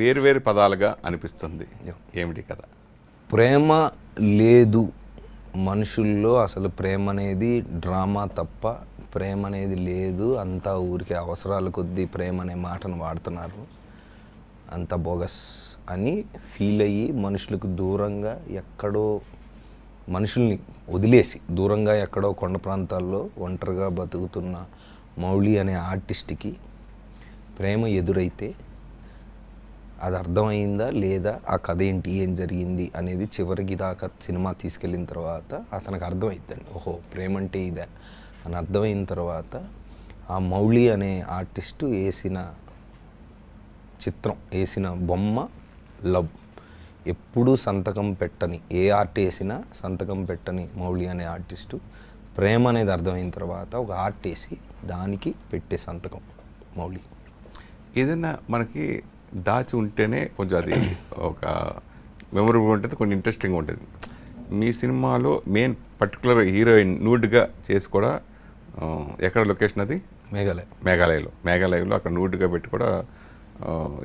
వేరు వేరు పదాలుగా అనిపిస్తుంది. ఏమిటి కదా? ప్రేమ లేదు మనుషుల్లో, అసలు ప్రేమ అనేది డ్రామా తప్ప ప్రేమ అనేది లేదు, అంతా ఊరికే అవసరాల కొద్దీ ప్రేమ అనే మాటను వాడుతున్నారు, అంత బోగస్ అని ఫీల్ అయ్యి మనుషులకు దూరంగా ఎక్కడో, మనుషుల్ని వదిలేసి దూరంగా ఎక్కడో కొండ ప్రాంతాల్లో ఒంటరిగా బతుకుతున్న మౌళి అనే ఆర్టిస్ట్కి ప్రేమ ఎదురైతే అది అర్థమైందా లేదా, ఆ కథ ఏంటి, ఏం జరిగింది అనేది చివరికి దాకా సినిమా తీసుకెళ్ళిన తర్వాత అతనికి అర్థమైద్దండి. ఓహో ప్రేమ అంటే ఇదే అని అర్థమైన తర్వాత ఆ మౌళి అనే ఆర్టిస్టు వేసిన చిత్రం, వేసిన బొమ్మ లవ్. ఎప్పుడూ సంతకం పెట్టని, ఏ ఆర్ట్ వేసినా సంతకం పెట్టని మౌళి అనే ఆర్టిస్టు ప్రేమ అనేది అర్థమైన తర్వాత ఒక ఆర్ట్ వేసి దానికి పెట్టే సంతకం మౌళి. ఏదైనా మనకి దాచి ఉంటేనే కొంచెం అది ఒక మెమొరబుల్ ఉంటుంది, కొంచెం ఇంట్రెస్టింగ్ ఉంటుంది. మీ సినిమాలో మెయిన్ పర్టికులర్ హీరోయిన్ నూడ్గా చేసి కూడా, ఎక్కడ లొకేషన్ అది? మేఘాలయలో అక్కడ నూడ్గా పెట్టి కూడా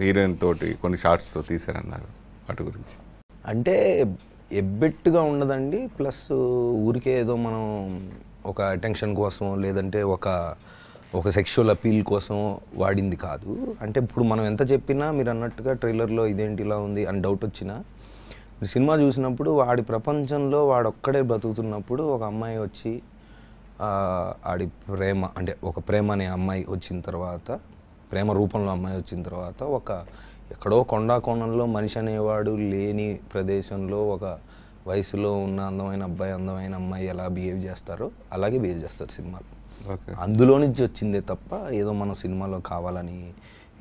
హీరోయిన్ తోటి కొన్ని షార్ట్స్తో తీశారన్నారు. వాటి గురించి అంటే ఎబ్బెట్టుగా ఉండదండి, ప్లస్ ఊరికే ఏదో మనం ఒక అటెన్షన్ కోసం లేదంటే ఒక సెక్షువల్ అపీల్ కోసం వాడింది కాదు. అంటే ఇప్పుడు మనం ఎంత చెప్పినా మీరు అన్నట్టుగా ట్రైలర్లో ఇదేంటి ఇలా ఉంది అని డౌట్ వచ్చినా, మీరు సినిమా చూసినప్పుడు వాడి ప్రపంచంలో వాడొక్కడే బ్రతుకుతున్నప్పుడు ఒక అమ్మాయి వచ్చి ఆడి ప్రేమ అంటే ఒక ప్రేమ అనే అమ్మాయి వచ్చిన తర్వాత, ప్రేమ రూపంలో అమ్మాయి వచ్చిన తర్వాత, ఒక ఎక్కడో కొండా కోణంలో మనిషి అనేవాడు లేని ప్రదేశంలో ఒక వయసులో ఉన్న అందమైన అబ్బాయి అందమైన అమ్మాయి ఎలా బిహేవ్ చేస్తారో అలాగే బిహేవ్ చేస్తారు సినిమాలో. అందులో నుంచి వచ్చిందే తప్ప ఏదో మనం సినిమాలో కావాలని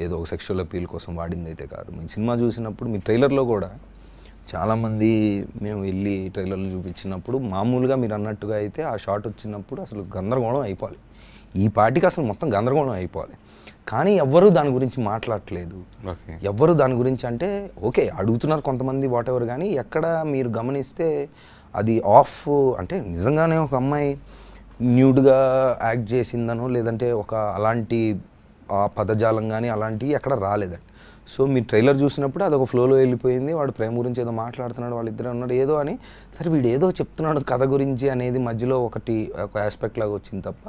ఏదో ఒక సెక్షువల్ అపీల్ కోసం వాడింది అయితే కాదు. మీ సినిమా చూసినప్పుడు మీ ట్రైలర్లో కూడా చాలామంది మేము వెళ్ళి ట్రైలర్లు చూపించినప్పుడు మామూలుగా మీరు అన్నట్టుగా అయితే ఆ షాట్ వచ్చినప్పుడు అసలు గందరగోళం అయిపోవాలి, ఈ పాటికి అసలు మొత్తం గందరగోళం అయిపోవాలి. కానీ ఎవ్వరూ దాని గురించి మాట్లాడట్లేదు. ఎవ్వరు దాని గురించి అంటే ఓకే అడుగుతున్నారు కొంతమంది వాట్ ఎవర్, కానీ ఎక్కడ మీరు గమనిస్తే అది ఆఫ్ అంటే నిజంగానే ఒక అమ్మాయి న్యూడ్గా యాక్ట్ చేసిందనో లేదంటే ఒక అలాంటి పదజాలం కానీ అలాంటివి ఎక్కడ రాలేదండి. సో మీరు ట్రైలర్ చూసినప్పుడు అదొక ఫ్లోలో వెళ్ళిపోయింది, వాడు ప్రేమ గురించి ఏదో మాట్లాడుతున్నాడు, వాళ్ళిద్దరే ఉన్నాడు ఏదో అని, సరే వీడు ఏదో చెప్తున్నాడు కథ గురించి అనేది మధ్యలో ఒక ఆస్పెక్ట్ లాగా వచ్చింది తప్ప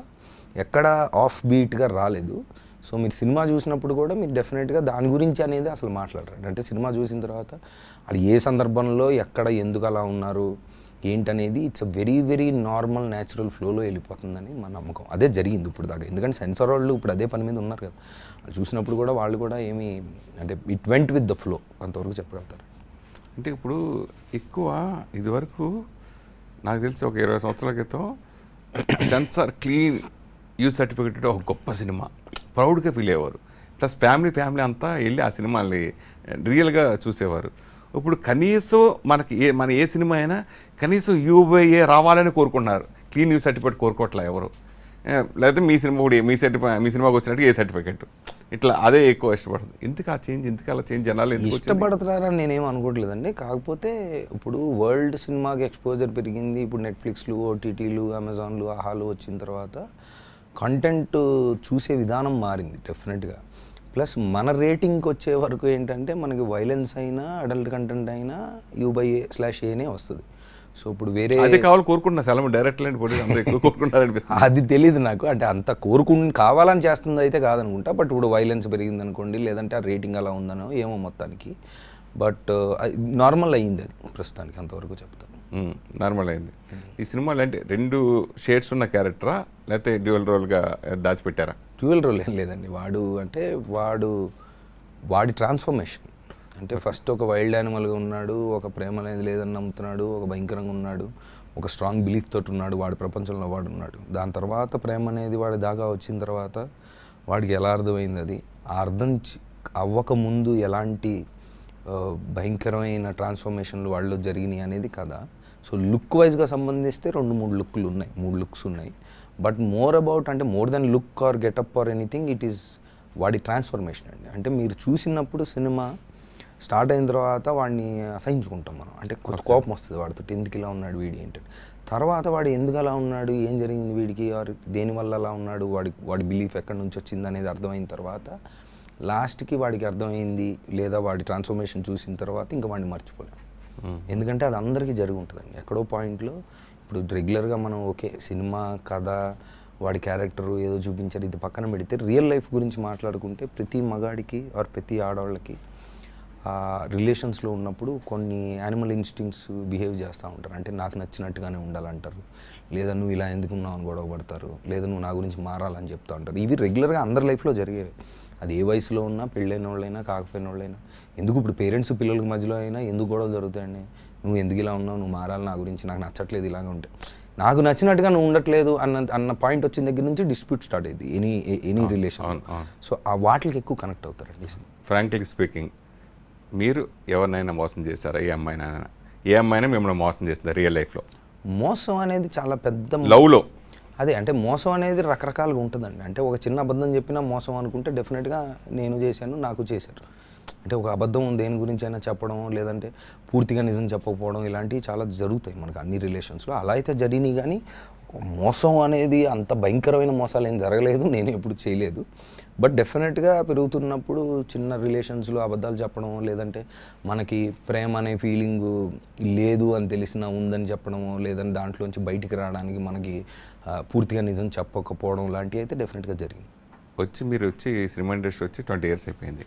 ఎక్కడ ఆఫ్ బీట్గా రాలేదు. సో మీరు సినిమా చూసినప్పుడు కూడా మీరు డెఫినెట్గా దాని గురించి అనేది అసలు మాట్లాడరు. అంటే సినిమా చూసిన తర్వాత అది ఏ సందర్భంలో ఎక్కడ ఎందుకు అలా ఉన్నారు ఏంటనేది it's a very very normal natural ఫ్లోలో వెళ్ళిపోతుందని మన నమ్మకం. అదే జరిగింది ఇప్పుడు దాకా, ఎందుకంటే సెన్సార్ వాళ్ళు ఇప్పుడు అదే పని మీద ఉన్నారు కదా, అది చూసినప్పుడు కూడా వాళ్ళు కూడా ఏమీ అంటే it went with the flow అంతవరకు చెప్పగలుగుతారు. అంటే ఇప్పుడు ఎక్కువ ఇదివరకు నాకు తెలిసి ఒక 20 సంవత్సరాల క్రితం సెన్సార్ క్లీన్ యూజ్ సర్టిఫికేట్ ఒక గొప్ప సినిమా ప్రౌడ్గా ఫీల్ అయ్యేవారు, ప్లస్ ఫ్యామిలీ అంతా వెళ్ళి ఆ సినిమాని రియల్గా చూసేవారు. ఇప్పుడు కనీసం మన ఏ సినిమా అయినా కనీసం యూబీఏ రావాలని కోరుకుంటున్నారు, క్లీన్ యూజ్ సర్టిఫికేట్ కోరుకోవట్లే ఎవరు. లేకపోతే మీ సినిమా కూడా మీ సినిమాకి వచ్చినట్టు ఏ సర్టిఫికేట్ ఇట్లా అదే ఎక్కువ ఇష్టపడుతుంది. ఎందుకు ఆ చేంజ్, ఎందుకు అలా చేంజ్ జనాలు ఎందుకు ఇష్టపడుతున్నారని నేనేం అనుకోవట్లేదండి. కాకపోతే ఇప్పుడు వరల్డ్ సినిమాకి ఎక్స్పోజర్ పెరిగింది, ఇప్పుడు నెట్ఫ్లిక్స్లు, ఓటీటీలు, అమెజాన్లు, ఆహాలు వచ్చిన తర్వాత కంటెంట్ చూసే విధానం మారింది డెఫినెట్గా. ప్లస్ మన రేటింగ్కి వచ్చే వరకు ఏంటంటే మనకి వైలెన్స్ అయినా అడల్ట్ కంటెంట్ అయినా U/A/A వస్తుంది. సో ఇప్పుడు వేరే అది కావాలి కోరుకుంటున్నా చాలా డైరెక్ట్ అది తెలియదు నాకు, అంటే అంత కావాలని చేస్తుంది అయితే కాదనుకుంటా. బట్ ఇప్పుడు వైలెన్స్ పెరిగింది అనుకోండి, లేదంటే ఆ రేటింగ్ అలా ఉందనో ఏమో మొత్తానికి. బట్ నార్మల్ అయ్యింది అది ప్రస్తుతానికి, అంతవరకు చెప్తాను. నార్మల్ అయింది. ఈ సినిమాలో అంటే 2 షేడ్స్ ఉన్న క్యారెక్టరా లేకపోతే డ్యూయల్ రోల్గా దాచిపెట్టారా? డ్యూయల్ రోల్ ఏం లేదండి. వాడి ట్రాన్స్ఫర్మేషన్ అంటే ఫస్ట్ ఒక వైల్డ్ యానిమల్గా ఉన్నాడు, ఒక ప్రేమ అనేది లేదని నమ్ముతున్నాడు, ఒక భయంకరంగా ఉన్నాడు, ఒక స్ట్రాంగ్ బిలీఫ్ తోటి ఉన్నాడు, వాడి ప్రపంచంలో వాడు ఉన్నాడు. దాని తర్వాత ప్రేమ అనేది వాడి దాకా వచ్చిన తర్వాత వాడికి ఎలా అర్థమైంది, అది అర్థం అవ్వకముందు ఎలాంటి భయంకరమైన ట్రాన్స్ఫర్మేషన్లు వాళ్ళు జరిగినాయి అనేది కదా. సో లుక్ వైజ్గా సంబంధిస్తే 2-3 లుక్లు ఉన్నాయి, 3 లుక్స్ ఉన్నాయి. బట్ మోర్ అబౌట్ అంటే more than look or getup or anything, it is వాడి ట్రాన్స్ఫర్మేషన్ అండి. అంటే మీరు చూసినప్పుడు సినిమా స్టార్ట్ అయిన తర్వాత వాడిని అసహించుకుంటాం మనం, అంటే కొంచెం కోపం వస్తుంది వాడితో, ఎందుకు ఇలా ఉన్నాడు వీడి ఏంటంటే. తర్వాత వాడు ఎందుకు అలా ఉన్నాడు, ఏం జరిగింది వీడికి, ఆర్ దేనివల్ల అలా ఉన్నాడు, వాడి బిలీఫ్ ఎక్కడి నుంచి వచ్చింది అనేది అర్థమైన తర్వాత లాస్ట్కి వాడికి అర్థమైంది లేదా వాడి ట్రాన్స్ఫర్మేషన్ చూసిన తర్వాత ఇంకా వాడిని మర్చిపోలేం. ఎందుకంటే అది అందరికీ జరిగి ఉంటుందండి ఎక్కడో పాయింట్లో. ఇప్పుడు రెగ్యులర్గా మనం ఓకే సినిమా కథ వాడి క్యారెక్టరు ఏదో చూపించారు ఇది పక్కన పెడితే రియల్ లైఫ్ గురించి మాట్లాడుకుంటే ప్రతి మగాడికి ఆర్ ప్రతి ఆడవాళ్ళకి రిలేషన్స్లో ఉన్నప్పుడు కొన్ని యానిమల్ ఇన్స్టింక్ట్స్ బిహేవ్ చేస్తూ ఉంటారు. అంటే నాకు నచ్చినట్టుగానే ఉండాలంటారు, లేదా నువ్వు ఇలా ఎందుకు ఉన్నావు అని గొడవ పడతారు, లేదా నువ్వు నా గురించి మారాలని చెప్తూ ఉంటారు. ఇవి రెగ్యులర్గా అందరి లైఫ్లో జరిగేవి. అది ఏ వయసులో ఉన్నా, పెళ్ళైన వాళ్ళైనా కాకపోయిన వాళ్ళైనా. ఎందుకు ఇప్పుడు పేరెంట్స్ పిల్లలకి మధ్యలో అయినా ఎందుకు గొడవలు జరుగుతాయండి? నువ్వు ఎందుకు ఇలా ఉన్నావు, నువ్వు మారాలి, నా గురించి నాకు నచ్చట్లేదు, ఇలాగ ఉంటే నాకు నచ్చినట్టుగా నువ్వు ఉండట్లేదు అన్న పాయింట్ వచ్చిన దగ్గర నుంచి డిస్ప్యూట్ స్టార్ట్ అయ్యింది ఎనీ రిలేషన్. సో ఆ వాటికి ఎక్కువ కనెక్ట్ అవుతారండి. ఫ్రాంక్లీ స్పీకింగ్, మీరు ఎవరినైనా మోసం చేశారా? ఏ అమ్మాయినా మిమ్మల్ని మోసం చేస్తుందా రియల్ లైఫ్లో? మోసం అనేది చాలా పెద్ద లవ్లో అదే అంటే మోసం అనేది రకరకాలుగా ఉంటుందండి. అంటే ఒక చిన్న అబద్ధం చెప్పినా మోసం అనుకుంటే డెఫినెట్గా నేను చేశాను, నాకు చేశారు. అంటే ఒక అబద్ధం దేని గురించి అయినా చెప్పడం, లేదంటే పూర్తిగా నిజం చెప్పకపోవడం, ఇలాంటివి చాలా జరుగుతాయి మనకు అన్ని రిలేషన్స్లో. అలా అయితే జరిగినాయి. కానీ మోసం అనేది అంత భయంకరమైన మోసాలు ఏం జరగలేదు, నేను ఎప్పుడు చేయలేదు. బట్ డెఫినెట్గా పెరుగుతున్నప్పుడు చిన్న రిలేషన్స్లో అబద్ధాలు చెప్పడం, లేదంటే మనకి ప్రేమ అనే ఫీలింగు లేదు అని తెలిసినా ఉందని చెప్పడము, లేదంటే దాంట్లోంచి బయటికి రావడానికి మనకి పూర్తిగా నిజం చెప్పకపోవడం లాంటివి అయితే డెఫినెట్గా జరిగింది. మీరు వచ్చి సినిమా ఇండస్ట్రీ వచ్చి 20 years అయిపోయింది.